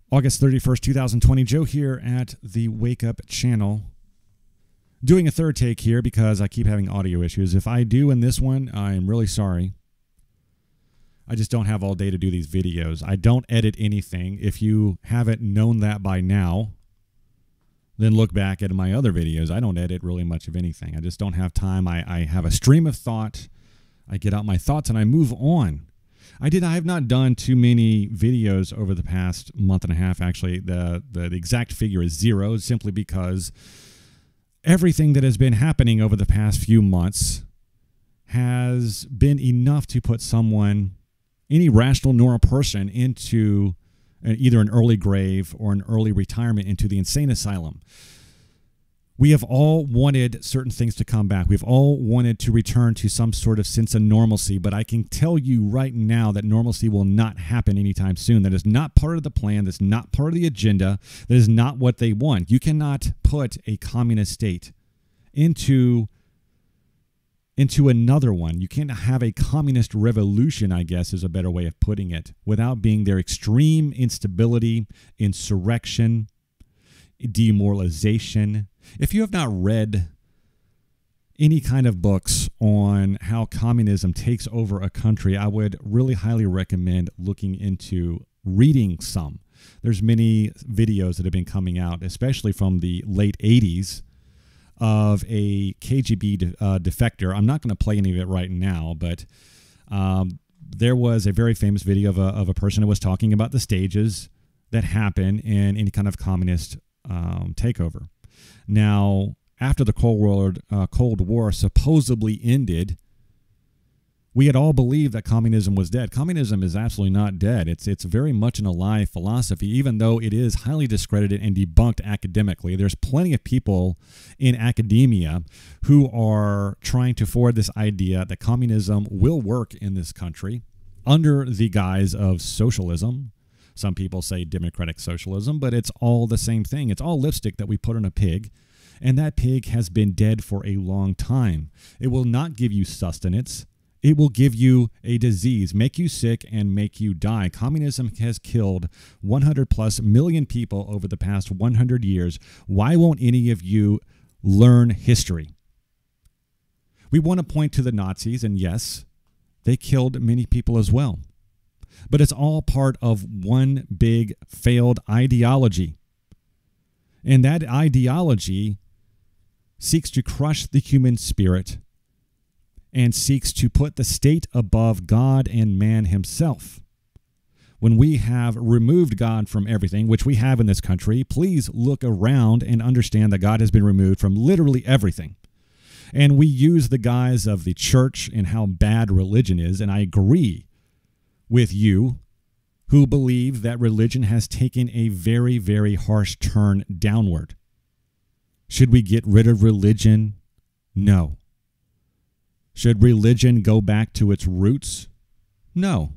August 31st, 2020. Joe here at the Wake Up channel. Doing a third take here because I keep having audio issues. If I do in this one, I'm really sorry. I just don't have all day to do these videos. I don't edit anything. If you haven't known that by now, then look back at my other videos. I don't edit really much of anything. I just don't have time. I have a stream of thought. I get out my thoughts and I move on. I have not done too many videos over the past month and a half. Actually, the exact figure is 0, simply because everything that has been happening over the past few months has been enough to put someone, any rational normal person, into either an early grave or an early retirement into the insane asylum. We have all wanted certain things to come back. We've all wanted to return to some sort of sense of normalcy, but I can tell you right now that normalcy will not happen anytime soon. That is not part of the plan. That's not part of the agenda. That is not what they want. You cannot put a communist state into another one. You can't have a communist revolution, I guess is a better way of putting it, without being their extreme instability, insurrection, demoralization. If you have not read any kind of books on how communism takes over a country, I would really highly recommend looking into reading some. There's many videos that have been coming out, especially from the late 80s, of a KGB defector. I'm not going to play any of it right now, but there was a very famous video of a person who was talking about the stages that happen in any kind of communist takeover. Now, after the Cold War supposedly ended, we had all believed that communism was dead. Communism is absolutely not dead. It's very much an alive philosophy, even though it is highly discredited and debunked academically. There's plenty of people in academia who are trying to forward this idea that communism will work in this country under the guise of socialism. Some people say democratic socialism, but it's all the same thing. It's all lipstick that we put on a pig, and that pig has been dead for a long time. It will not give you sustenance. It will give you a disease, make you sick, and make you die. Communism has killed 100+ million people over the past 100 years. Why won't any of you learn history? We want to point to the Nazis, and yes, they killed many people as well. But it's all part of one big failed ideology. And that ideology seeks to crush the human spirit and seeks to put the state above God and man himself. When we have removed God from everything, which we have in this country, please look around and understand that God has been removed from literally everything. And we use the guise of the church and how bad religion is, and I agree with you who believe that religion has taken a very, very harsh turn downward. Should we get rid of religion? No. Should religion go back to its roots? No.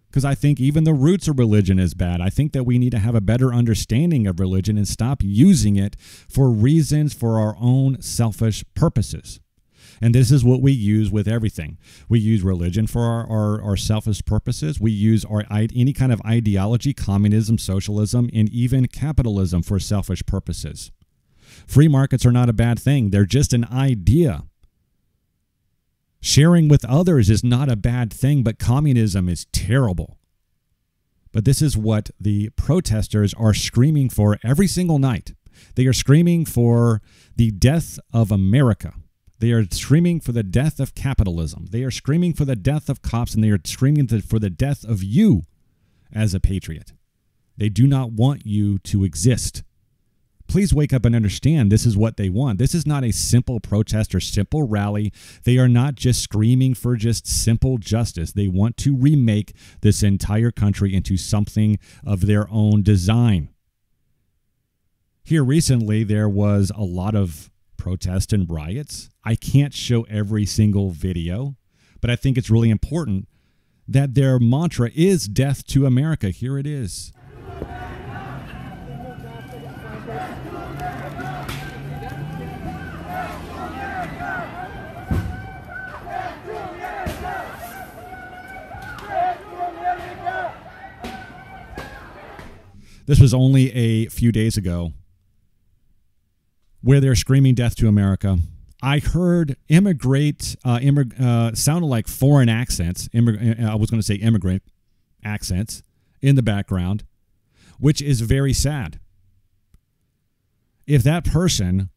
Because I think even the roots of religion is bad. I think that we need to have a better understanding of religion and stop using it for reasons for our own selfish purposes. And this is what we use with everything. We use religion for our selfish purposes. We use any kind of ideology, communism, socialism, and even capitalism for selfish purposes. Free markets are not a bad thing. They're just an idea. Sharing with others is not a bad thing, but communism is terrible. But this is what the protesters are screaming for every single night. They are screaming for the death of America. They are screaming for the death of capitalism. They are screaming for the death of cops, and they are screaming for the death of you as a patriot. They do not want you to exist. Please wake up and understand this is what they want. This is not a simple protest or simple rally. They are not just screaming for just simple justice. They want to remake this entire country into something of their own design. Here recently, there was a lot of protests and riots. I can't show every single video, but I think it's really important that their mantra is death to America. Here it is. This was only a few days ago, where they're screaming death to America. I heard sounded like foreign accents. I was going to say immigrant accents in the background, which is very sad. If that person,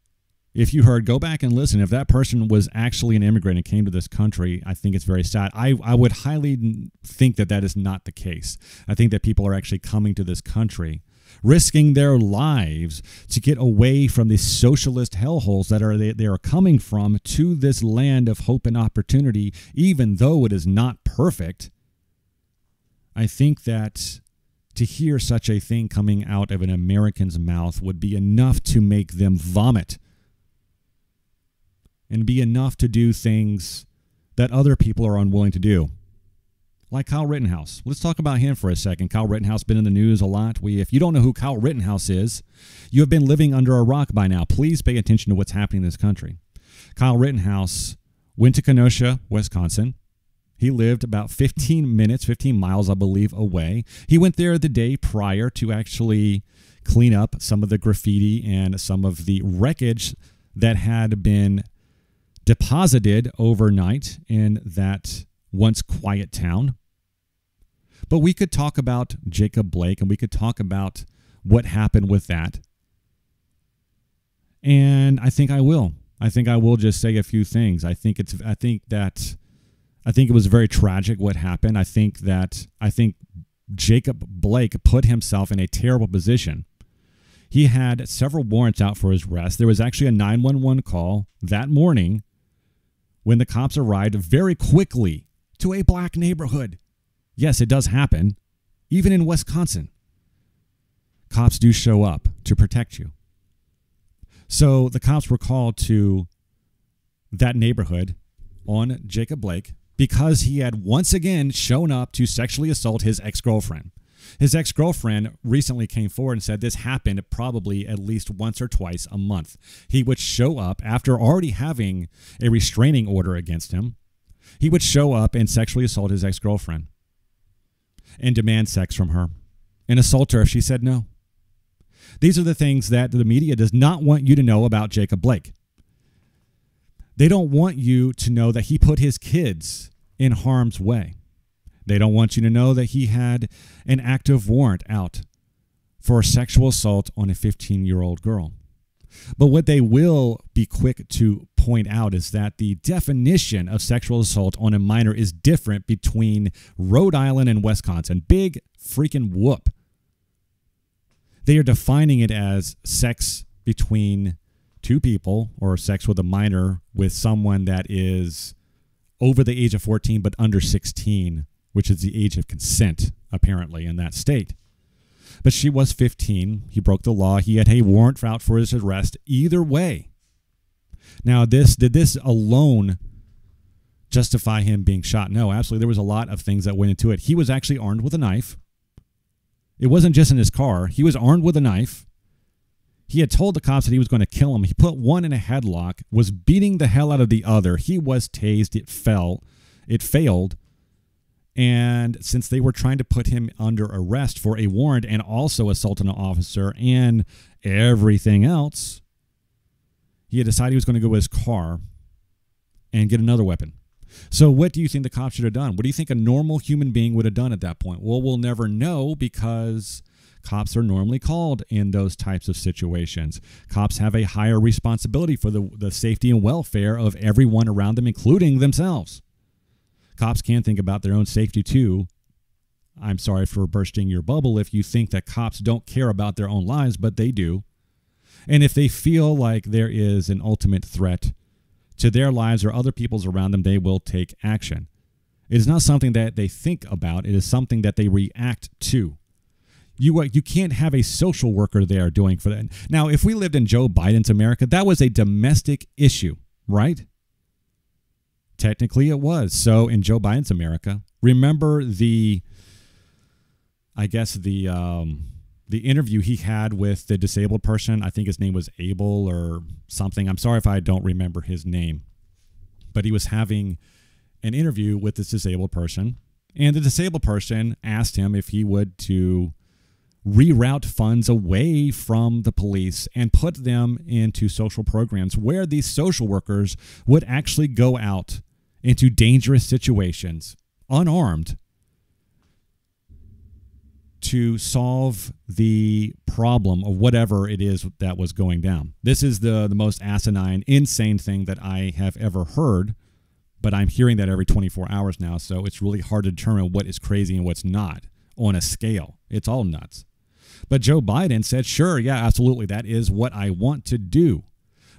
if you heard, go back and listen. If that person was actually an immigrant and came to this country, I think it's very sad. I would highly think that that is not the case. I think that people are actually coming to this country, risking their lives to get away from the socialist hellholes that they are coming from to this land of hope and opportunity, even though it is not perfect. I think that to hear such a thing coming out of an American's mouth would be enough to make them vomit and be enough to do things that other people are unwilling to do. Like Kyle Rittenhouse. Let's talk about him for a second. Kyle Rittenhouse has been in the news a lot. If you don't know who Kyle Rittenhouse is, you have been living under a rock by now. Please pay attention to what's happening in this country. Kyle Rittenhouse went to Kenosha, Wisconsin. He lived about 15 miles, I believe, away. He went there the day prior to actually clean up some of the graffiti and some of the wreckage that had been deposited overnight in that once quiet town. But we could talk about Jacob Blake, and we could talk about what happened with that. And I think I will. I think I will just say a few things. I think it was very tragic what happened. I think Jacob Blake put himself in a terrible position. He had several warrants out for his arrest. There was actually a 911 call that morning when the cops arrived very quickly to a black neighborhood. Yes, it does happen. Even in Wisconsin, cops do show up to protect you. So the cops were called to that neighborhood on Jacob Blake because he had once again shown up to sexually assault his ex-girlfriend. His ex-girlfriend recently came forward and said this happened probably at least once or twice a month. He would show up after already having a restraining order against him. He would show up and sexually assault his ex-girlfriend and demand sex from her and assault her if she said no. These are the things that the media does not want you to know about Jacob Blake. They don't want you to know that he put his kids in harm's way. They don't want you to know that he had an active warrant out for sexual assault on a 15-year-old girl. But what they will be quick to point out is that the definition of sexual assault on a minor is different between Rhode Island and Wisconsin. Big freaking whoop. They are defining it as sex between two people or sex with a minor with someone that is over the age of 14 but under 16, which is the age of consent, apparently, in that state. But she was 15. He broke the law. He had a warrant out for his arrest. Either way. Now, did this alone justify him being shot? No, absolutely. There was a lot of things that went into it. He was actually armed with a knife. It wasn't just in his car. He was armed with a knife. He had told the cops that he was going to kill him. He put one in a headlock, was beating the hell out of the other. He was tased. It failed. And since they were trying to put him under arrest for a warrant and also assault an officer and everything else, he had decided he was going to go to his car and get another weapon. So what do you think the cops should have done? What do you think a normal human being would have done at that point? Well, we'll never know because cops are normally called in those types of situations. Cops have a higher responsibility for the safety and welfare of everyone around them, including themselves. Cops can think about their own safety too. I'm sorry for bursting your bubble if you think that cops don't care about their own lives, but they do. And if they feel like there is an ultimate threat to their lives or other people's around them, they will take action. It is not something that they think about. It is something that they react to. You can't have a social worker there doing for that. Now, if we lived in Joe Biden's America, that was a domestic issue, right? Technically, it was. So in Joe Biden's America, remember the interview he had with the disabled person. I think his name was Abel or something. I'm sorry if I don't remember his name. But he was having an interview with this disabled person. And the disabled person asked him if he would to reroute funds away from the police and put them into social programs where these social workers would actually go out into dangerous situations, unarmed, to solve the problem of whatever it is that was going down. This is the most asinine, insane thing that I have ever heard, but I'm hearing that every 24 hours now, so it's really hard to determine what is crazy and what's not on a scale. It's all nuts. But Joe Biden said, sure, yeah, absolutely, that is what I want to do.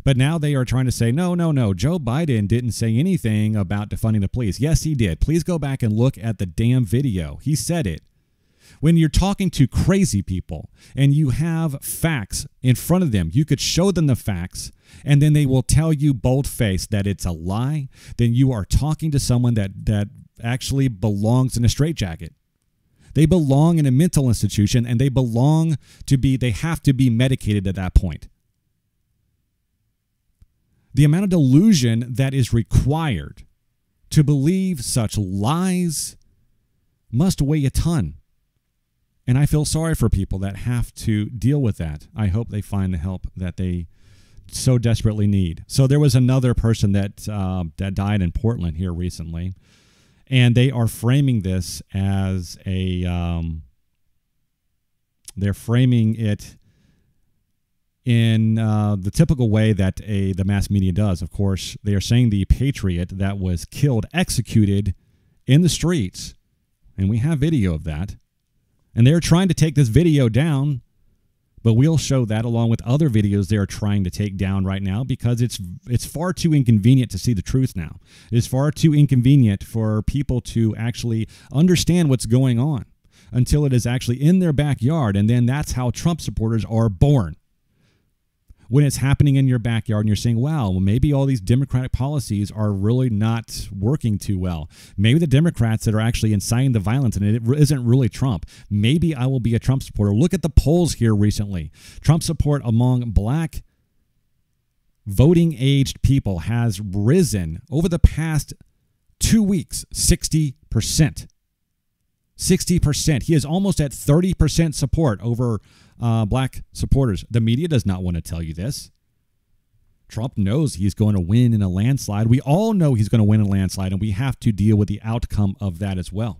But now they are trying to say, no, Joe Biden didn't say anything about defunding the police. Yes, he did. Please go back and look at the damn video. He said it. When you're talking to crazy people and you have facts in front of them, you could show them the facts and then they will tell you bold-faced that it's a lie. Then you are talking to someone that actually belongs in a straitjacket. They belong in a mental institution and they have to be medicated at that point. The amount of delusion that is required to believe such lies must weigh a ton. And I feel sorry for people that have to deal with that. I hope they find the help that they so desperately need. So there was another person that died in Portland here recently, and they are framing this as they're framing it in the typical way that the mass media does. Of course, they are saying the patriot that was killed, executed in the streets, and we have video of that. And they're trying to take this video down, but we'll show that along with other videos they're trying to take down right now because it's far too inconvenient to see the truth now. It's far too inconvenient for people to actually understand what's going on until it is actually in their backyard, and then that's how Trump supporters are born. When it's happening in your backyard and you're saying, wow, well, maybe all these Democratic policies are really not working too well. Maybe the Democrats that are actually inciting the violence and it isn't really Trump. Maybe I will be a Trump supporter. Look at the polls here recently. Trump support among black voting-aged people has risen over the past 2 weeks, 60%. 60%. He is almost at 30% support over black supporters. The media does not want to tell you this. Trump knows he's going to win in a landslide. We all know he's going to win in a landslide, and we have to deal with the outcome of that as well.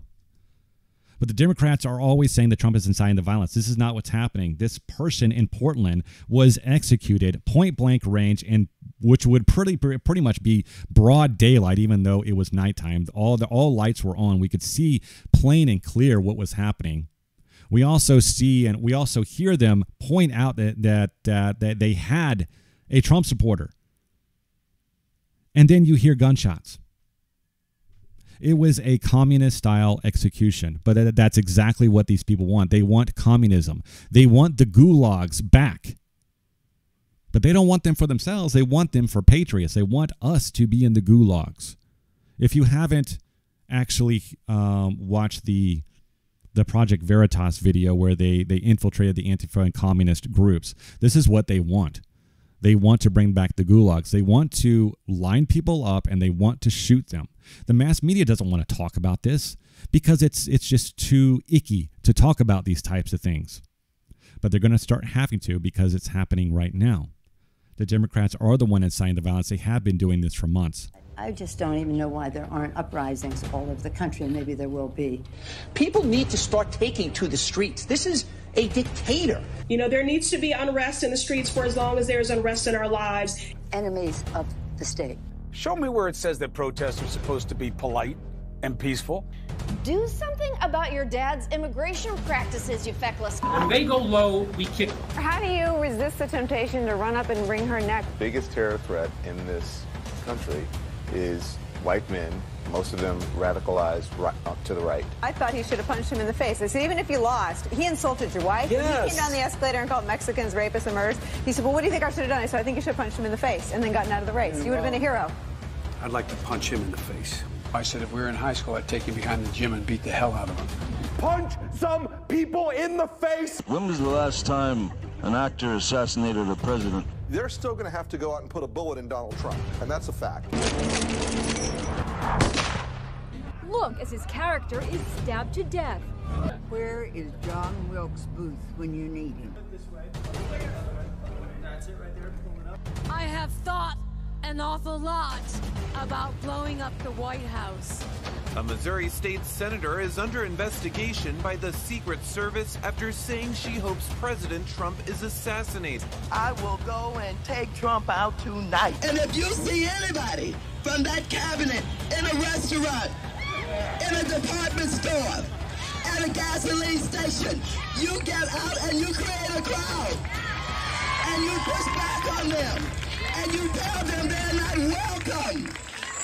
But the Democrats are always saying that Trump is inciting the violence. This is not what's happening. This person in Portland was executed point-blank range, and which would pretty much be broad daylight, even though it was nighttime. All lights were on. We could see plain and clear what was happening. We also see and we also hear them point out that they had a Trump supporter. And then you hear gunshots. It was a communist-style execution, but that's exactly what these people want. They want communism. They want the gulags back. But they don't want them for themselves. They want them for patriots. They want us to be in the gulags. If you haven't actually watched the Project Veritas video where they infiltrated the Antifa and communist groups, this is what they want. They want to bring back the gulags. They want to line people up and they want to shoot them. The mass media doesn't want to talk about this because it's just too icky to talk about these types of things. But they're going to start having to because it's happening right now. The Democrats are the one inciting the violence. They have been doing this for months. I just don't even know why there aren't uprisings all over the country, and maybe there will be. People need to start taking to the streets. This is a dictator. You know, there needs to be unrest in the streets for as long as there's unrest in our lives. Enemies of the state. Show me where it says that protests are supposed to be polite and peaceful. Do something about your dad's immigration practices, you feckless. When they go low, we kick them. How do you resist the temptation to run up and wring her neck? The biggest terror threat in this country is white men, most of them radicalized to the right. I thought he should have punched him in the face. I said, even if you lost, he insulted your wife. Yes. He came down the escalator and called Mexicans rapists and murderers. He said, well, what do you think I should have done? I said, I think you should have punched him in the face and then gotten out of the race. You would have been a hero. I'd like to punch him in the face. I said if we were in high school, I'd take him behind the gym and beat the hell out of him. Punch some people in the face! When was the last time an actor assassinated a president? They're still going to have to go out and put a bullet in Donald Trump, and that's a fact. Look as his character is stabbed to death. Where is John Wilkes Booth when you need him? I have thought an awful lot about blowing up the White House. A Missouri state senator is under investigation by the Secret Service after saying she hopes President Trump is assassinated. I will go and take Trump out tonight. And if you see anybody from that cabinet in a restaurant, in a department store, at a gasoline station, you get out and you create a crowd. And you push back on them. And you tell them they're not welcome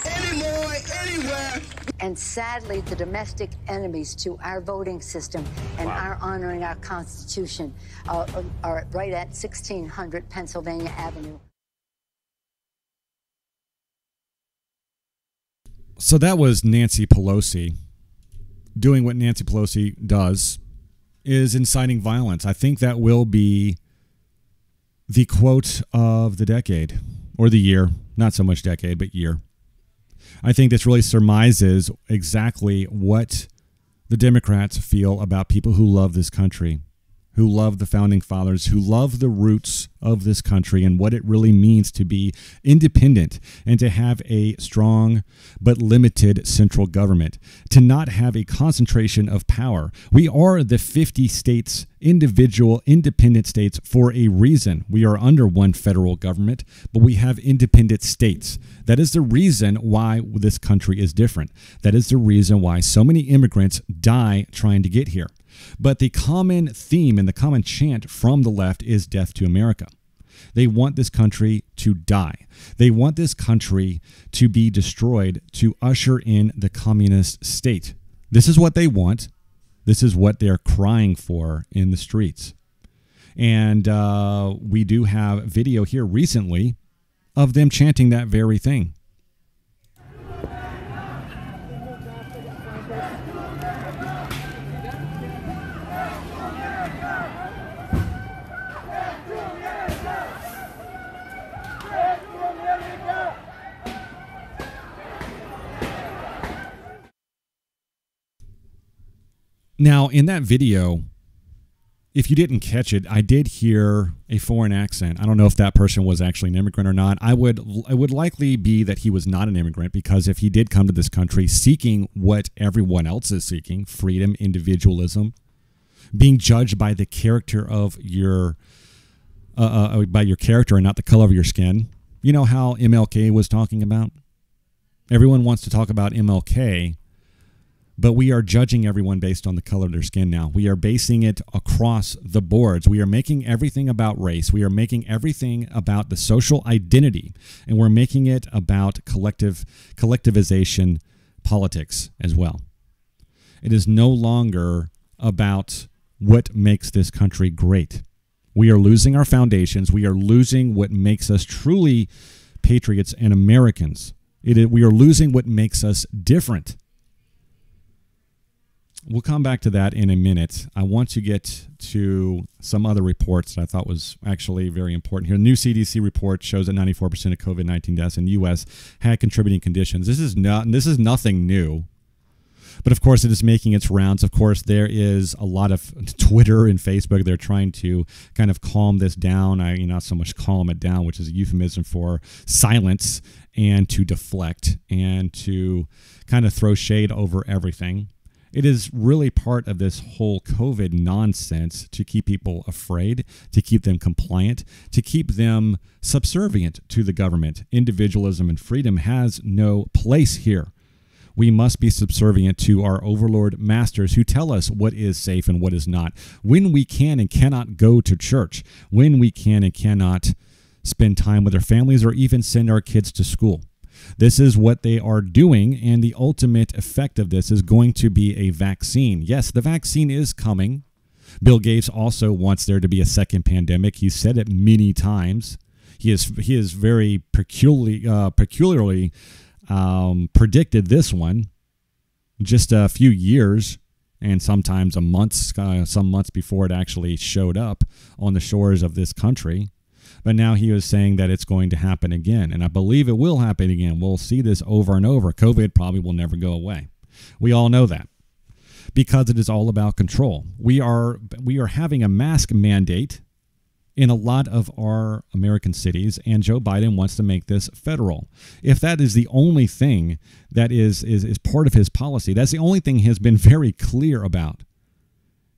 anymore, anywhere. And sadly, the domestic enemies to our voting system and our honoring our Constitution are right at 1600 Pennsylvania Avenue. So that was Nancy Pelosi doing what Nancy Pelosi does, is inciting violence. I think that will be the quote of the decade, or the year, not so much decade, but year. I think this really surmises exactly what the Democrats feel about people who love this country, who love the founding fathers, who love the roots of this country and what it really means to be independent and to have a strong but limited central government, to not have a concentration of power. We are the 50 states, individual independent states, for a reason. We are under one federal government, but we have independent states. That is the reason why this country is different. That is the reason why so many immigrants die trying to get here. But the common theme and the common chant from the left is death to America. They want this country to die. They want this country to be destroyed, to usher in the communist state. This is what they want. This is what they're crying for in the streets. And we do have video here recently of them chanting that very thing. Now, in that video, if you didn't catch it, I did hear a foreign accent. I don't know if that person was actually an immigrant or not. It would likely be that he was not an immigrant, because if he did come to this country seeking what everyone else is seeking, freedom, individualism, being judged by the character of your by your character and not the color of your skin. You know how MLK was talking about? Everyone wants to talk about MLK, but we are judging everyone based on the color of their skin now. We are basing it across the boards. We are making everything about race. We are making everything about the social identity, and we're making it about collectivization politics as well. It is no longer about what makes this country great. We are losing our foundations. We are losing what makes us truly patriots and Americans. We are losing what makes us different. We'll come back to that in a minute. I want to get to some other reports that I thought was actually very important here. A new CDC report shows that 94% of COVID-19 deaths in the U.S. had contributing conditions. This is nothing new. But of course, it is making its rounds. Of course, there is a lot of Twitter and Facebook. They're trying to kind of calm this down. Not so much calm it down, which is a euphemism for silence, and to deflect and to kind of throw shade over everything. It is really part of this whole COVID nonsense to keep people afraid, to keep them compliant, to keep them subservient to the government. Individualism and freedom has no place here. We must be subservient to our overlord masters who tell us what is safe and what is not, when we can and cannot go to church, when we can and cannot spend time with our families or even send our kids to school. This is what they are doing, and the ultimate effect of this is going to be a vaccine. Yes, the vaccine is coming. Bill Gates also wants there to be a second pandemic. He said it many times. He is very peculiarly predicted this one just a few years and sometimes some months before it actually showed up on the shores of this country. But now he is saying that it's going to happen again, and I believe it will happen again. We'll see this over and over. COVID probably will never go away. We all know that. because it is all about control. We are having a mask mandate in a lot of our American cities, and Joe Biden wants to make this federal. If that is the only thing that is part of his policy, that's the only thing he has been very clear about,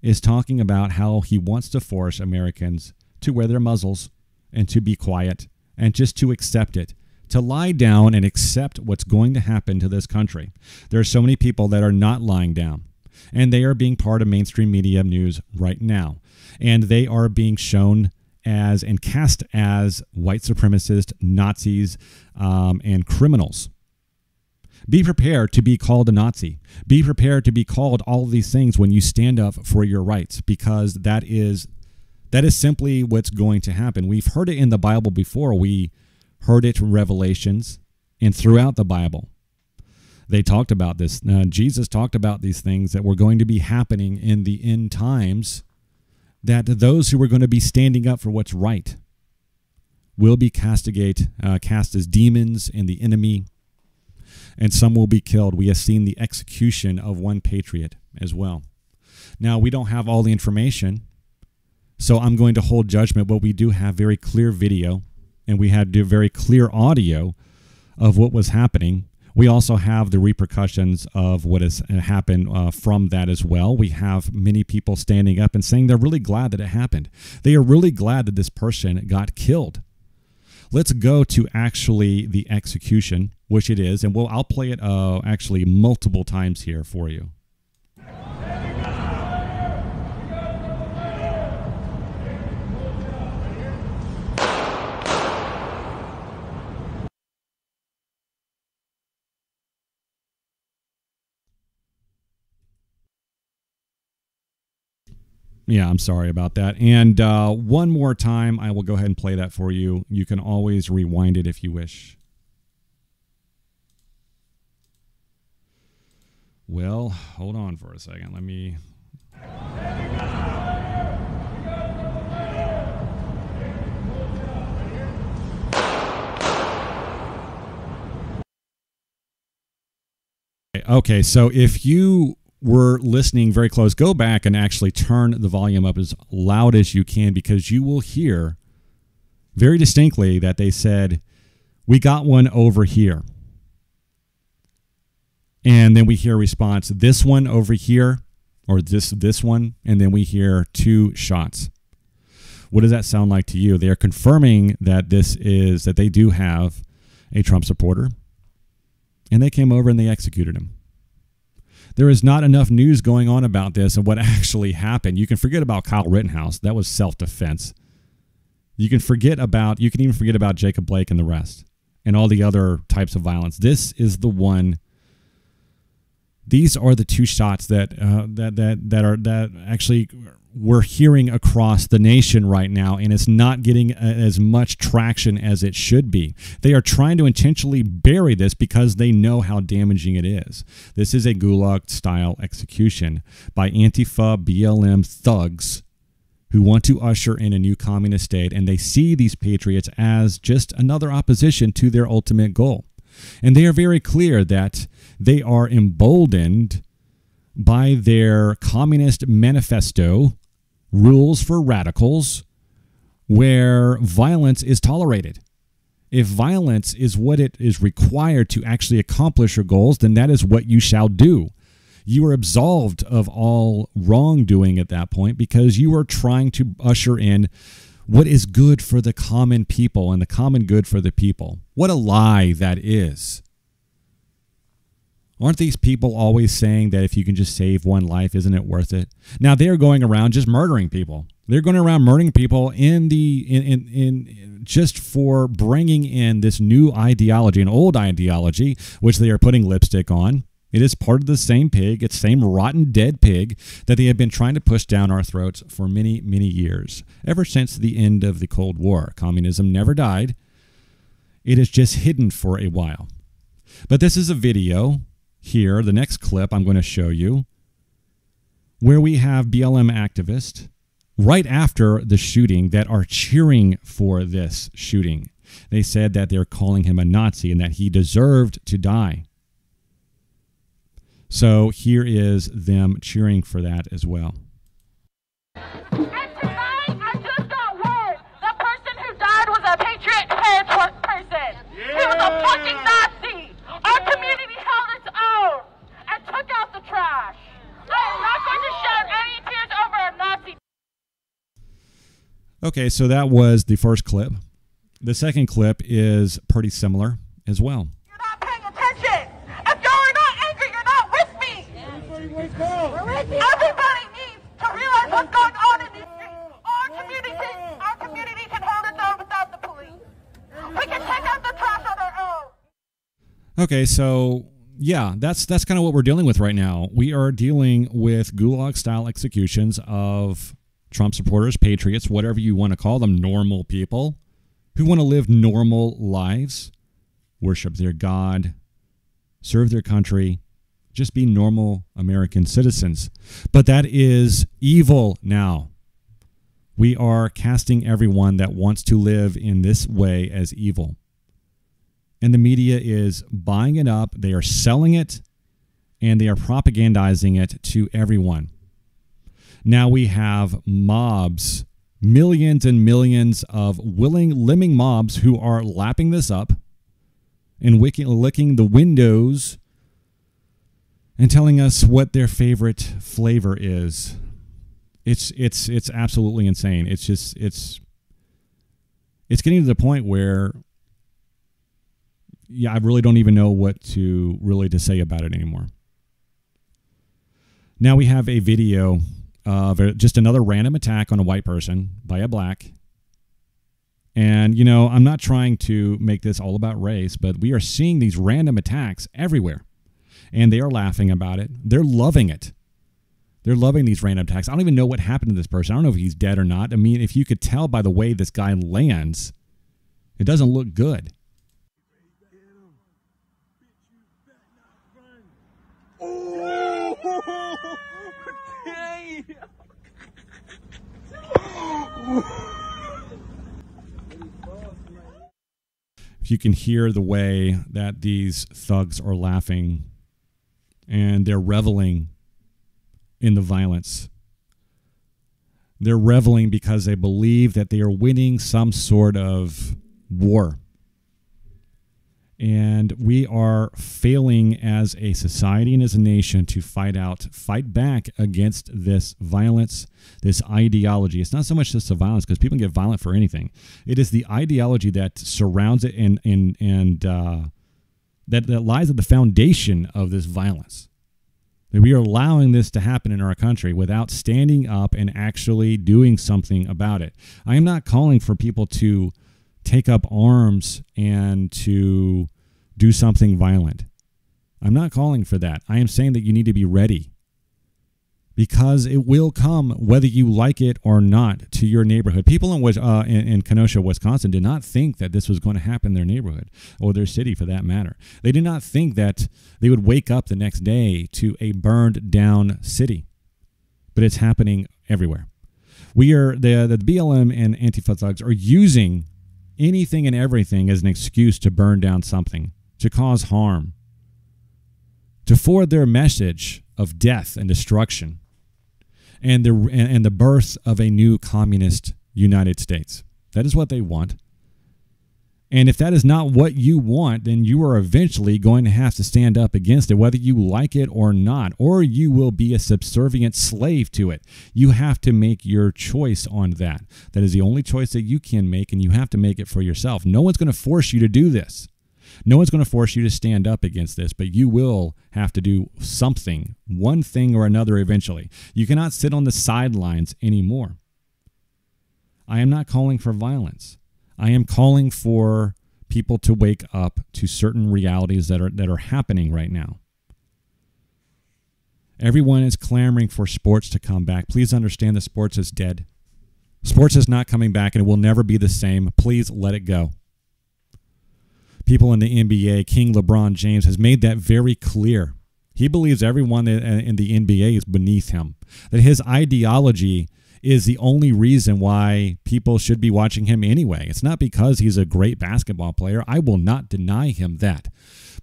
is talking about how he wants to force Americans to wear their muzzles and to be quiet and just to accept it, to lie down and accept what's going to happen to this country. There are so many people that are not lying down, and they are being part of mainstream media news right now, and they are being shown as and cast as white supremacists, Nazis, and criminals. Be prepared to be called a Nazi. Be prepared to be called all of these things when you stand up for your rights, because that is simply what's going to happen. We've heard it in the Bible before. We heard it in Revelations and throughout the Bible. They talked about this. Jesus talked about these things that were going to be happening in the end times, that those who are going to be standing up for what's right will be cast as demons and the enemy, and some will be killed. We have seen the execution of one patriot as well. Now, we don't have all the information, so I'm going to hold judgment, but we do have very clear video, and we had very clear audio of what was happening. We also have the repercussions of what has happened from that as well. We have many people standing up and saying they're really glad that it happened. They are really glad that this person got killed. Let's go to actually the execution, which it is, and I'll play it actually multiple times here for you. Yeah, I'm sorry about that. And one more time, I will go ahead and play that for you. You can always rewind it if you wish. Well, hold on for a second. Let me... Okay, so if you were listening very close, go back and actually turn the volume up as loud as you can, because you will hear very distinctly that they said, "We got one over here." And then we hear a response, "This one over here," or this one, and then we hear 2 shots. What does that sound like to you? They are confirming that that they do have a Trump supporter, and they came over and they executed him. There is not enough news going on about this and what actually happened. You can forget about Kyle Rittenhouse. That was self-defense. You can even forget about Jacob Blake and the rest and all the other types of violence. This is the one. These are the 2 shots that actually we're hearing across the nation right now, and it's not getting as much traction as it should be. They are trying to intentionally bury this because they know how damaging it is. This is a gulag-style execution by Antifa, BLM thugs who want to usher in a new communist state, and they see these patriots as just another opposition to their ultimate goal. And they are very clear that they are emboldened by their communist manifesto, rules for radicals, where violence is tolerated. If violence is what it is required to actually accomplish your goals, then that is what you shall do. You are absolved of all wrongdoing at that point, because you are trying to usher in what is good for the common people and the common good for the people. What a lie that is. Aren't these people always saying that if you can just save one life, isn't it worth it? Now, they're going around just murdering people. They're going around murdering people just for bringing in this new ideology, an old ideology, which they are putting lipstick on. It is part of the same pig, it's the same rotten dead pig that they have been trying to push down our throats for many, many years, ever since the end of the Cold War. Communism never died. It is just hidden for a while. But this is a video here, the next clip I'm going to show you, where we have BLM activists right after the shooting that are cheering for this shooting. They said that they're calling him a Nazi and that he deserved to die. So here is them cheering for that as well. And tonight, I just got word the person who died was a Patriot person. He was a fucking Nazi. Our community held its own and took out the trash. I am not going to shed any tears over a Nazi. Okay, so that was the first clip. The second clip is pretty similar as well. You're not paying attention. If you're not angry, you're not with me. Everybody needs to realize what's going on in these streets. Our community can hold its own without the police. We can take out the trash on our own. Okay, so yeah, that's kind of what we're dealing with right now. We are dealing with gulag-style executions of Trump supporters, patriots, whatever you want to call them, normal people who want to live normal lives, worship their God, serve their country, just be normal American citizens. But that is evil now. We are casting everyone that wants to live in this way as evil. And the media is buying it up, they are selling it, and they are propagandizing it to everyone. Now we have mobs, millions and millions of lemming mobs who are lapping this up and licking the windows and telling us what their favorite flavor is. It's absolutely insane. It's getting to the point where, yeah, I really don't even know what to say about it anymore. Now we have a video of just another random attack on a white person by a black. And, you know, I'm not trying to make this all about race, but we are seeing these random attacks everywhere. And they are laughing about it. They're loving it. They're loving these random attacks. I don't even know what happened to this person. I don't know if he's dead or not. I mean, if you could tell by the way this guy lands, it doesn't look good. If you can hear the way that these thugs are laughing and they're reveling in the violence. They're reveling because they believe that they are winning some sort of war. And we are failing as a society and as a nation to fight back against this violence, this ideology. It's not so much just the violence, because people can get violent for anything. It is the ideology that surrounds it and that lies at the foundation of this violence. That we are allowing this to happen in our country without standing up and actually doing something about it. I am not calling for people to take up arms and to do something violent. I'm not calling for that. I am saying that you need to be ready, because it will come whether you like it or not to your neighborhood. People in Kenosha, Wisconsin did not think that this was going to happen in their neighborhood or their city for that matter. They did not think that they would wake up the next day to a burned down city, but it's happening everywhere. The BLM and Antifa thugs are using anything and everything as an excuse to burn down something, to cause harm, to forward their message of death and destruction, and the birth of a new communist United States. That is what they want. And if that is not what you want, then you are eventually going to have to stand up against it, whether you like it or not, or you will be a subservient slave to it. You have to make your choice on that. That is the only choice that you can make, and you have to make it for yourself. No one's going to force you to do this. No one's going to force you to stand up against this, but you will have to do something, one thing or another eventually. You cannot sit on the sidelines anymore. I am not calling for violence. I am calling for people to wake up to certain realities that are happening right now. Everyone is clamoring for sports to come back. Please understand that sports is dead. Sports is not coming back, and it will never be the same. Please let it go. People in the NBA, King LeBron James, has made that very clear. He believes everyone in the NBA is beneath him, that his ideology is the only reason why people should be watching him anyway. It's not because he's a great basketball player. I will not deny him that.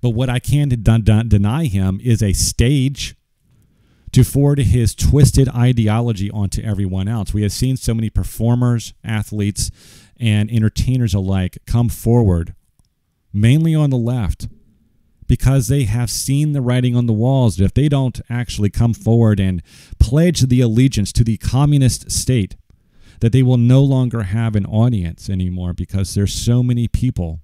But what I can't deny him is a stage to forward his twisted ideology onto everyone else. We have seen so many performers, athletes, and entertainers alike come forward, mainly on the left, because they have seen the writing on the walls that if they don't actually come forward and pledge the allegiance to the communist state, that they will no longer have an audience anymore, because there's so many people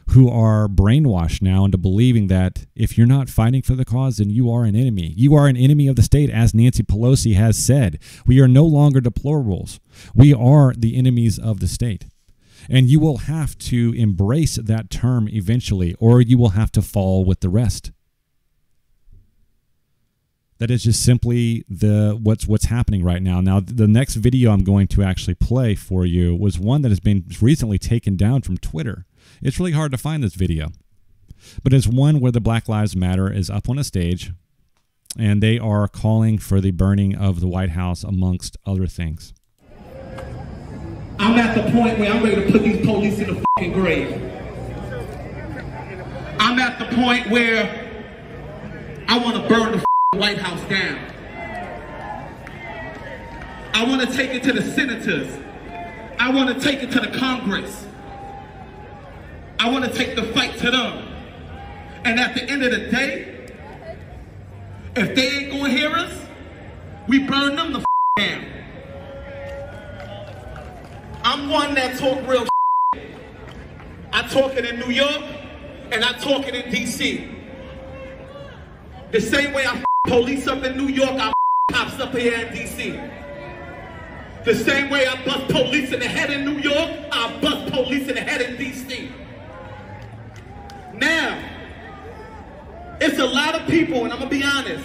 who are brainwashed now into believing that if you're not fighting for the cause, then you are an enemy. You are an enemy of the state, as Nancy Pelosi has said. We are no longer deplorables. We are the enemies of the state. And you will have to embrace that term eventually, or you will have to fall with the rest. That is just simply what's happening right now. Now, the next video I'm going to actually play for you was one that has been recently taken down from Twitter. It's really hard to find this video, but it's one where the Black Lives Matter is up on a stage, and they are calling for the burning of the White House, amongst other things. I'm at the point where I'm ready to put these police in the fucking grave. I'm at the point where I want to burn the White House down. I want to take it to the senators. I want to take it to the Congress. I want to take the fight to them. And at the end of the day, if they ain't going to hear us, we burn them the down. I'm one that talk real shit. I talk it in New York, and I talk it in D.C. The same way I police up in New York, I cops up here in D.C. The same way I bust police in the head in New York, I bust police in the head in D.C. Now, it's a lot of people, and I'm going to be honest,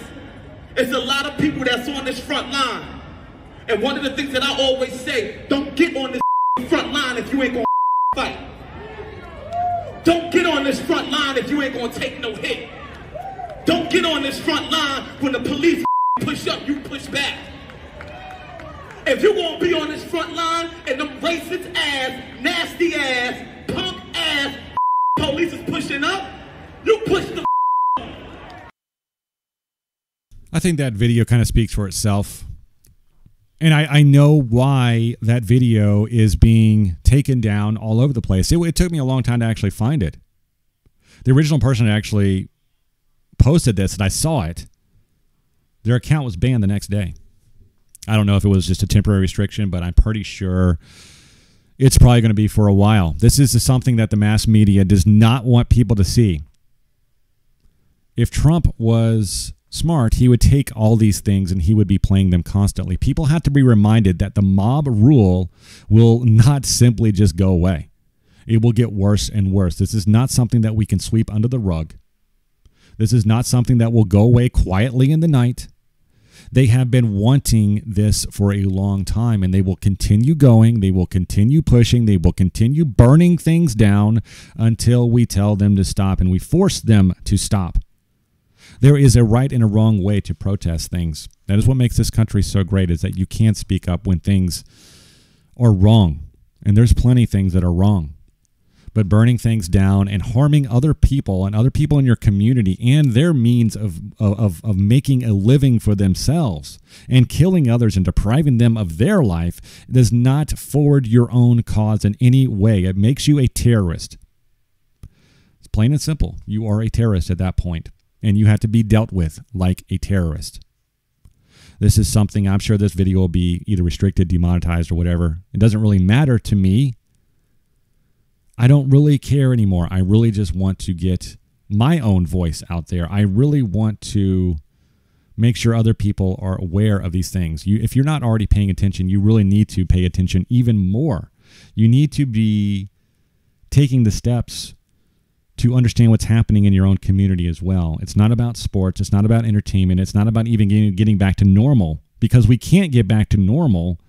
it's a lot of people that's on this front line. And one of the things that I always say, don't get on this front line if you ain't going to fight. Don't get on this front line if you ain't going to take no hit. Don't get on this front line when the police push up, you push back. If you're going to be on this front line and them racist ass, nasty ass, punk ass police is pushing up, you push the I think that video kind of speaks for itself. And I know why that video is being taken down all over the place. It took me a long time to actually find it. The original person that actually posted this, and I saw it, their account was banned the next day. I don't know if it was just a temporary restriction, but I'm pretty sure it's probably going to be for a while. This is something that the mass media does not want people to see. If Trump was smart, he would take all these things and he would be playing them constantly. People have to be reminded that the mob rule will not simply just go away. It will get worse and worse. This is not something that we can sweep under the rug. This is not something that will go away quietly in the night. They have been wanting this for a long time, and they will continue going. They will continue pushing. They will continue burning things down until we tell them to stop and we force them to stop. There is a right and a wrong way to protest things. That is what makes this country so great, is that you can't speak up when things are wrong. And there's plenty of things that are wrong. But burning things down and harming other people and other people in your community and their means of making a living for themselves and killing others and depriving them of their life does not forward your own cause in any way. It makes you a terrorist. It's plain and simple. You are a terrorist at that point. And you have to be dealt with like a terrorist. This is something, I'm sure this video will be either restricted, demonetized, or whatever. It doesn't really matter to me. I don't really care anymore. I really just want to get my own voice out there. I really want to make sure other people are aware of these things. If you're not already paying attention, you really need to pay attention even more. You need to be taking the steps to understand what's happening in your own community as well. It's not about sports. It's not about entertainment. It's not about even getting back to normal, because we can't get back to normal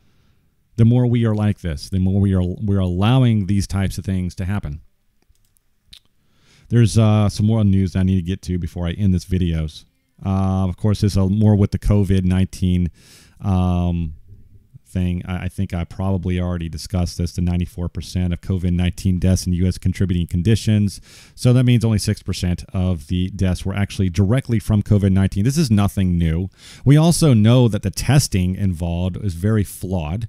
the more we are like this, the more we're allowing these types of things to happen. There's some more news I need to get to before I end this videos. Of course, this is more with the COVID-19 thing. I think I probably already discussed this, the 94% of COVID-19 deaths in U.S. contributing conditions. So that means only 6% of the deaths were actually directly from COVID-19. This is nothing new. We also know that the testing involved is very flawed.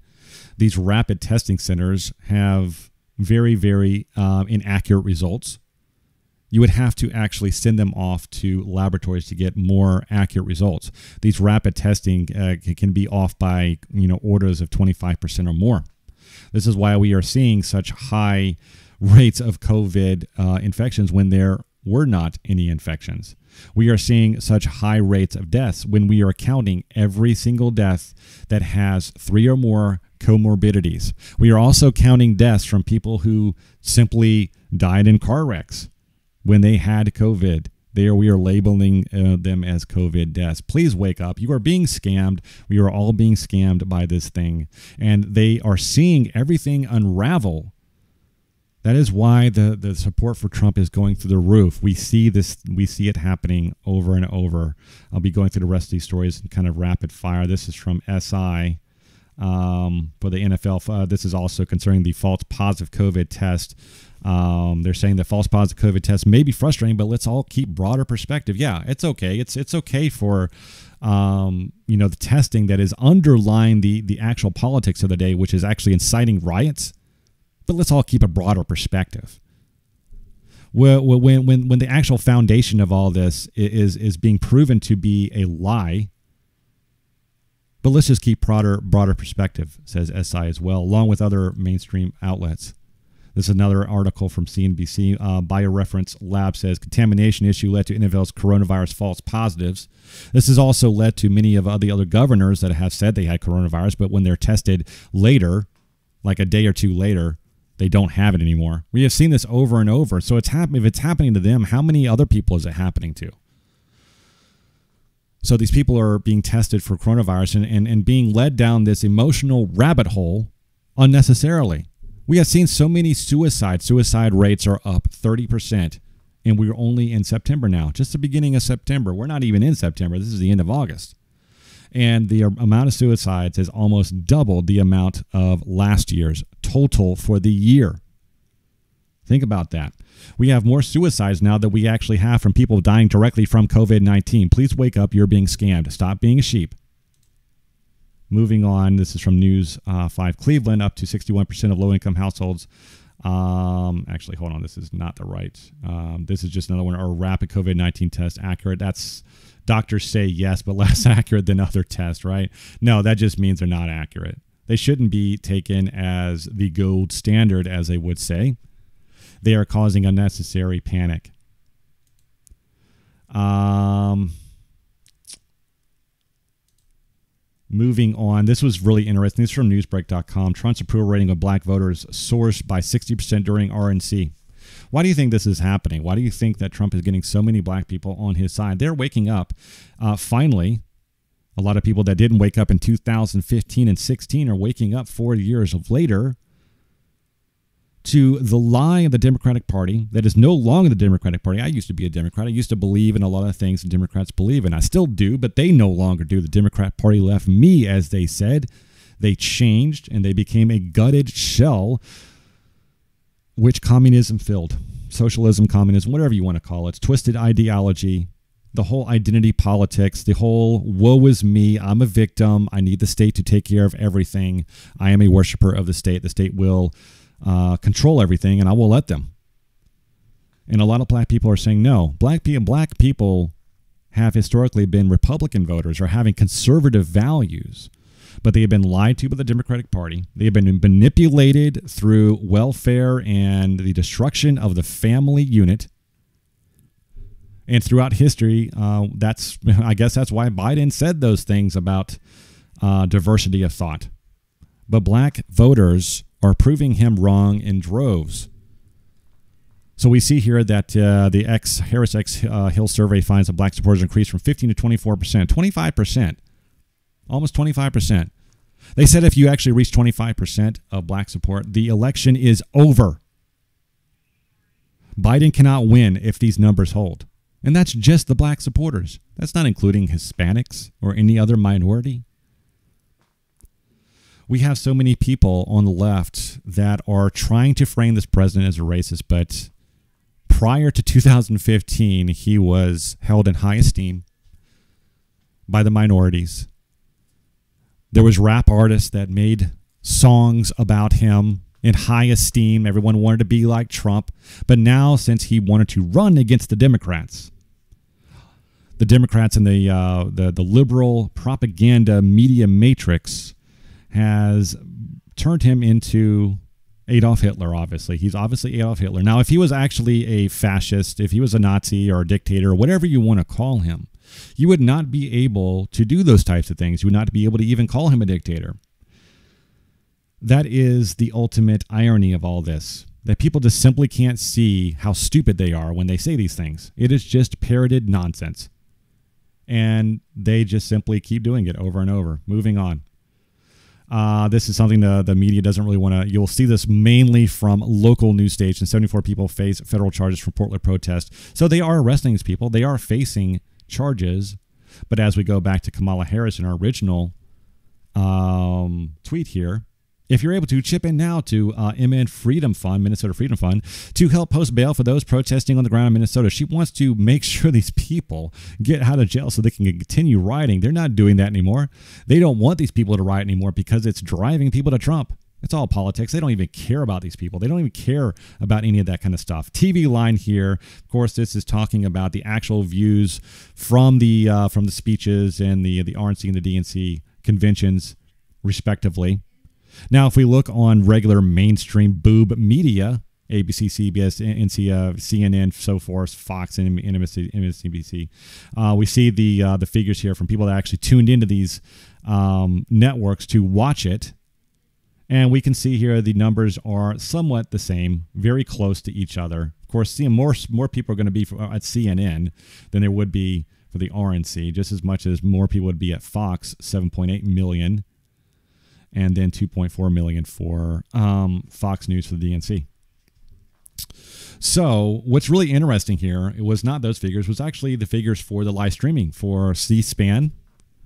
These rapid testing centers have very, very inaccurate results. You would have to actually send them off to laboratories to get more accurate results. These rapid testing can be off by orders of 25% or more. This is why we are seeing such high rates of COVID infections when there were not any infections. We are seeing such high rates of deaths when we are counting every single death that has 3 or more comorbidities. We are also counting deaths from people who simply died in car wrecks when they had COVID. We are labeling them as COVID deaths. Please wake up. You are being scammed. We are all being scammed by this thing. And they are seeing everything unravel. That is why the support for Trump is going through the roof. We see this. We see it happening over and over. I'll be going through the rest of these stories in kind of rapid fire. This is from SI for the NFL. This is also concerning the false positive COVID test. They're saying that false positive COVID tests may be frustrating, but let's all keep broader perspective. Yeah, it's okay. It's okay for the testing that is underlying the actual politics of the day, which is actually inciting riots. But let's all keep a broader perspective. When the actual foundation of all this is being proven to be a lie. But let's just keep broader perspective, says SI as well, along with other mainstream outlets. This is another article from CNBC. Bioreference Lab says contamination issue led to NFL's coronavirus false positives. This has also led to many of the other governors that have said they had coronavirus, but when they're tested later, like a day or two later, they don't have it anymore. We have seen this over and over. So if it's happening to them, how many other people is it happening to? So these people are being tested for coronavirus and being led down this emotional rabbit hole unnecessarily. We have seen so many suicides. Suicide rates are up 30%, and we're only in September now, just the beginning of September. We're not even in September. This is the end of August. And the amount of suicides has almost doubled the amount of last year's total for the year. Think about that. We have more suicides now than we actually have from people dying directly from COVID-19. Please wake up. You're being scammed. Stop being a sheep. Moving on, this is from News 5 Cleveland, up to 61% of low-income households. Actually, hold on, this is not the right. This is just another one. Are rapid COVID-19 tests accurate? That's doctors say yes, but less accurate than other tests, right? No, that just means they're not accurate. They shouldn't be taken as the gold standard, as they would say. They are causing unnecessary panic. Moving on, this was really interesting. This is from newsbreak.com. Trump's approval rating of black voters soars by 60% during RNC. Why do you think this is happening? Why do you think that Trump is getting so many black people on his side? They're waking up. Finally, a lot of people that didn't wake up in 2015 and 16 are waking up 4 years later to the lie of the Democratic Party that is no longer the Democratic Party. I used to be a Democrat. I used to believe in a lot of things the Democrats believe in. I still do, but they no longer do. The Democrat Party left me, as they said. They changed, and they became a gutted shell, which communism filled. Socialism, communism, whatever you want to call it. It's twisted ideology, the whole identity politics, the whole woe is me, I'm a victim, I need the state to take care of everything. I am a worshiper of the state. The state will control everything, and I will let them. And a lot of black people are saying no. Black people have historically been Republican voters or having conservative values, but they have been lied to by the Democratic Party. They have been manipulated through welfare and the destruction of the family unit. And throughout history, I guess that's why Biden said those things about diversity of thought. But black voters are proving him wrong in droves. So we see here that the Harris X Hill survey finds that black supporters increased from 15 to 24%. 25%. Almost 25%. They said if you actually reach 25% of black support, the election is over. Biden cannot win if these numbers hold. And that's just the black supporters. That's not including Hispanics or any other minority. we have so many people on the left that are trying to frame this president as a racist, but prior to 2015, he was held in high esteem by the minorities. There was rap artists that made songs about him in high esteem. Everyone wanted to be like Trump. But now, since he wanted to run against the Democrats and the liberal propaganda media matrix has turned him into Adolf Hitler, obviously. He's obviously Adolf Hitler. Now, if he was actually a fascist, if he was a Nazi or a dictator, or whatever you want to call him, you would not be able to do those types of things. You would not be able to even call him a dictator. That is the ultimate irony of all this, that people just simply can't see how stupid they are when they say these things. It is just parroted nonsense. And they just simply keep doing it over and over. Moving on. This is something the media doesn't really want to. You'll see this mainly from local news stations. 74 people face federal charges for Portland protest. So they are arresting these people. They are facing charges. But as we go back to Kamala Harris in our original tweet here, if you're able to, chip in now to MN Freedom Fund, Minnesota Freedom Fund, to help post bail for those protesting on the ground in Minnesota. She wants to make sure these people get out of jail so they can continue rioting. They're not doing that anymore. They don't want these people to riot anymore because it's driving people to Trump. It's all politics. They don't even care about these people. They don't even care about any of that kind of stuff. TV line here. Of course, this is talking about the actual views from the speeches and the RNC and the DNC conventions, respectively. Now, if we look on regular mainstream boob media, ABC, CBS, CNN, so forth, Fox, and MSNBC, we see the figures here from people that actually tuned into these networks to watch it. And we can see here the numbers are somewhat the same, very close to each other. Of course, more people are going to be at CNN than there would be for the RNC, just as much as more people would be at Fox, 7.8 million. And then 2.4 million for Fox News for the DNC. So what's really interesting here, it was not those figures, it was actually the figures for the live streaming for C-SPAN,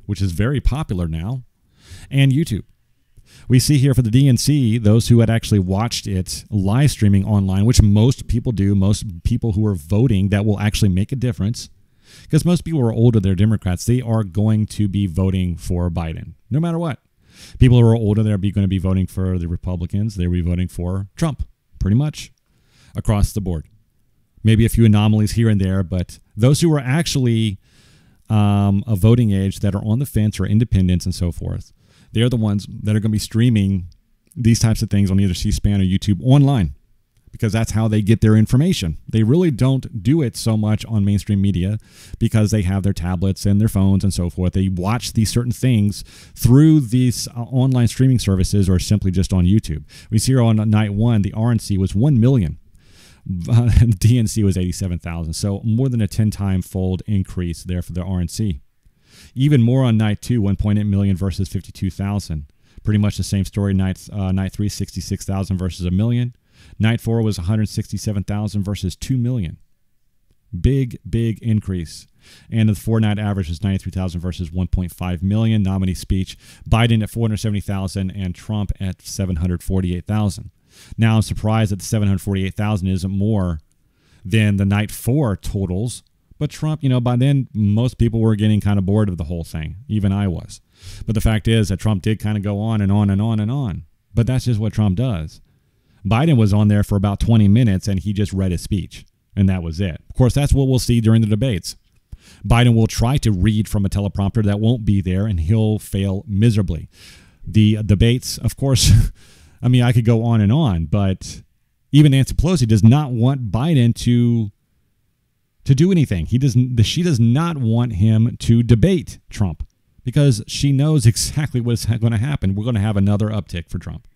which is very popular now, and YouTube. We see here for the DNC, those who had actually watched it live streaming online, which most people do, most people who are voting, that will actually make a difference. Because most people who are older, they're Democrats, they are going to be voting for Biden, no matter what. People who are older, they're going to be voting for the Republicans. They'll be voting for Trump, pretty much, across the board. Maybe a few anomalies here and there, but those who are actually of voting age that are on the fence or independents and so forth, they're the ones that are going to be streaming these types of things on either C-SPAN or YouTube online, because that's how they get their information. They really don't do it so much on mainstream media because they have their tablets and their phones and so forth. They watch these certain things through these online streaming services or simply just on YouTube. We see here on night one, the RNC was 1 million. And the DNC was 87,000. So more than a 10-time fold increase there for the RNC. Even more on night two, 1.8 million versus 52,000. Pretty much the same story. Night three, 66,000 versus 1 million. Night 4 was 167,000 versus 2 million. Big increase. And the 4-night average was 93,000 versus 1.5 million. Nominee speech, Biden at 470,000 and Trump at 748,000. Now I'm surprised that the 748,000 isn't more than the night 4 totals. But Trump, by then most people were getting kind of bored of the whole thing. Even I was. But the fact is that Trump did kind of go on and on and on and on. But that's just what Trump does. Biden was on there for about 20 minutes and he just read his speech, and that was it. Of course, that's what we'll see during the debates. Biden will try to read from a teleprompter that won't be there, and he'll fail miserably. The debates, of course, I could go on, but even Nancy Pelosi does not want Biden to do anything. She does not want him to debate Trump because she knows exactly what's going to happen. We're going to have another uptick for Trump.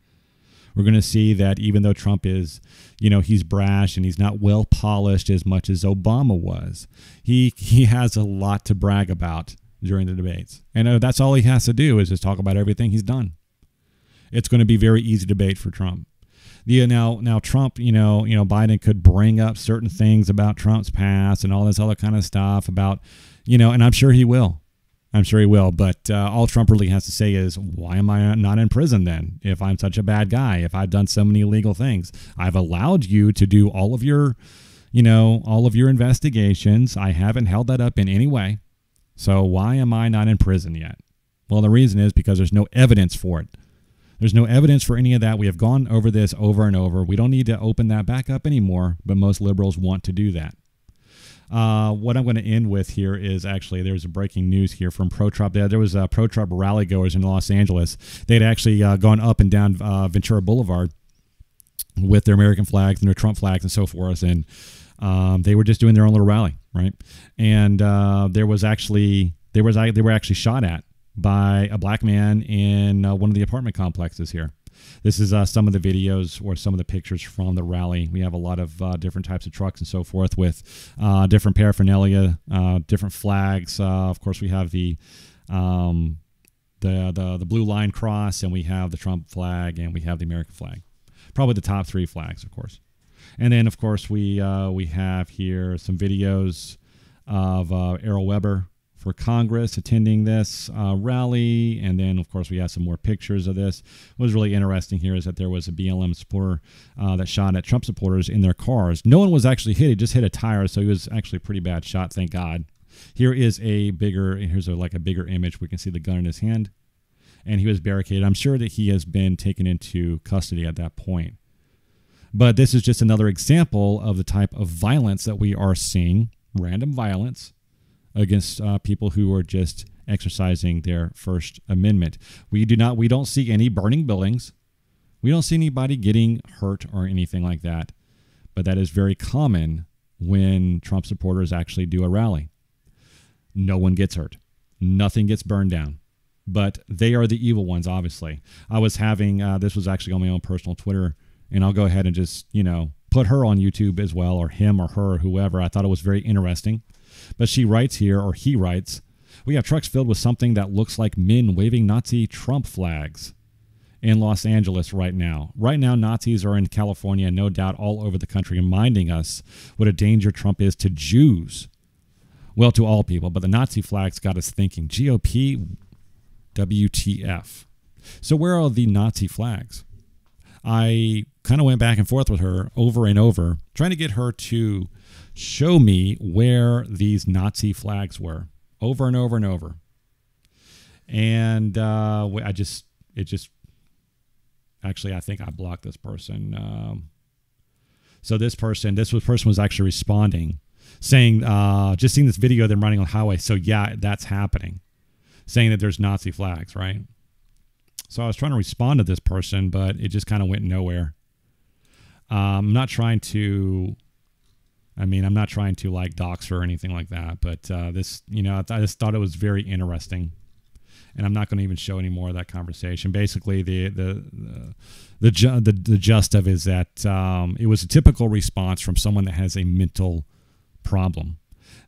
We're going to see that even though Trump is, he's brash and he's not well polished as much as Obama was, he has a lot to brag about during the debates. And that's all he has to do is just talk about everything he's done. It's going to be very easy debate for Trump. Now Trump, Biden could bring up certain things about Trump's past and all this other kind of stuff about, and I'm sure he will. I'm sure he will. But all Trump really has to say is, why am I not in prison then? If I'm such a bad guy, if I've done so many illegal things, I've allowed you to do all of your, all of your investigations. I haven't held that up in any way. So why am I not in prison yet? Well, the reason is because there's no evidence for it. There's no evidence for any of that. We have gone over this over and over. We don't need to open that back up anymore, but most liberals want to do that. What I'm going to end with here is actually there's a breaking news here from pro-Trump. There was pro-Trump rally goers in Los Angeles. They'd actually gone up and down Ventura Boulevard with their American flags and their Trump flags and so forth, and they were just doing their own little rally, right? And they were actually shot at by a black man in one of the apartment complexes here. This is some of the videos or some of the pictures from the rally. We have a lot of different types of trucks and so forth with different paraphernalia, different flags. Of course, we have the blue line cross, and we have the Trump flag, and we have the American flag. Probably the top three flags, of course. And then, of course, we have here some videos of Errol Weber for Congress attending this rally. And then, of course, we have some more pictures of this. What was really interesting here is that there was a BLM supporter that shot at Trump supporters in their cars. No one was actually hit. He just hit a tire, so he was actually a pretty bad shot, thank God. Here is a bigger image. We can see the gun in his hand, and he was barricaded. I'm sure that he has been taken into custody at that point. But this is just another example of the type of violence that we are seeing, random violence, against people who are just exercising their First Amendment. We don't see any burning buildings. We don't see anybody getting hurt or anything like that. But that is very common when Trump supporters actually do a rally. No one gets hurt. Nothing gets burned down. But they are the evil ones, obviously. I was having, this was actually on my own personal Twitter, and I'll go ahead and just, put her on YouTube as well, or him or her or whoever. I thought it was very interesting. But she writes here, or he writes, we have trucks filled with something that looks like men waving Nazi Trump flags in Los Angeles right now. Right now, Nazis are in California, no doubt all over the country, reminding us what a danger Trump is to Jews. Well, to all people, but the Nazi flags got us thinking, GOP, WTF. So where are the Nazi flags? I kind of went back and forth with her over and over, trying to get her to show me where these Nazi flags were, over and over and over. And I think I blocked this person. So this person was actually responding, saying, just seeing this video of them running on the highway. So yeah, that's happening, saying that there's Nazi flags, right? So I was trying to respond to this person, but it just kind of went nowhere. I'm not trying to like dox her or anything like that, but this, I just thought it was very interesting, and I'm not going to even show any more of that conversation. Basically, the gist of it is that it was a typical response from someone that has a mental problem,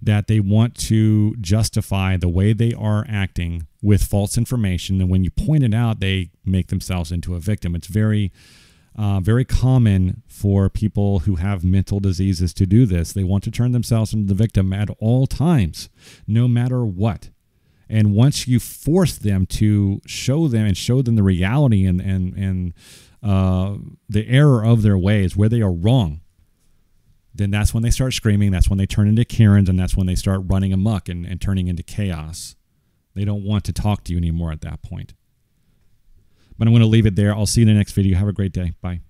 that they want to justify the way they are acting with false information, and when you point it out, they make themselves into a victim. It's very common for people who have mental diseases to do this. They want to turn themselves into the victim at all times, no matter what. And once you force them to show them the reality and the error of their ways, where they are wrong, then that's when they start screaming. That's when they turn into Karens, and that's when they start running amok and turning into chaos. They don't want to talk to you anymore at that point. But I'm going to leave it there. I'll see you in the next video. Have a great day. Bye.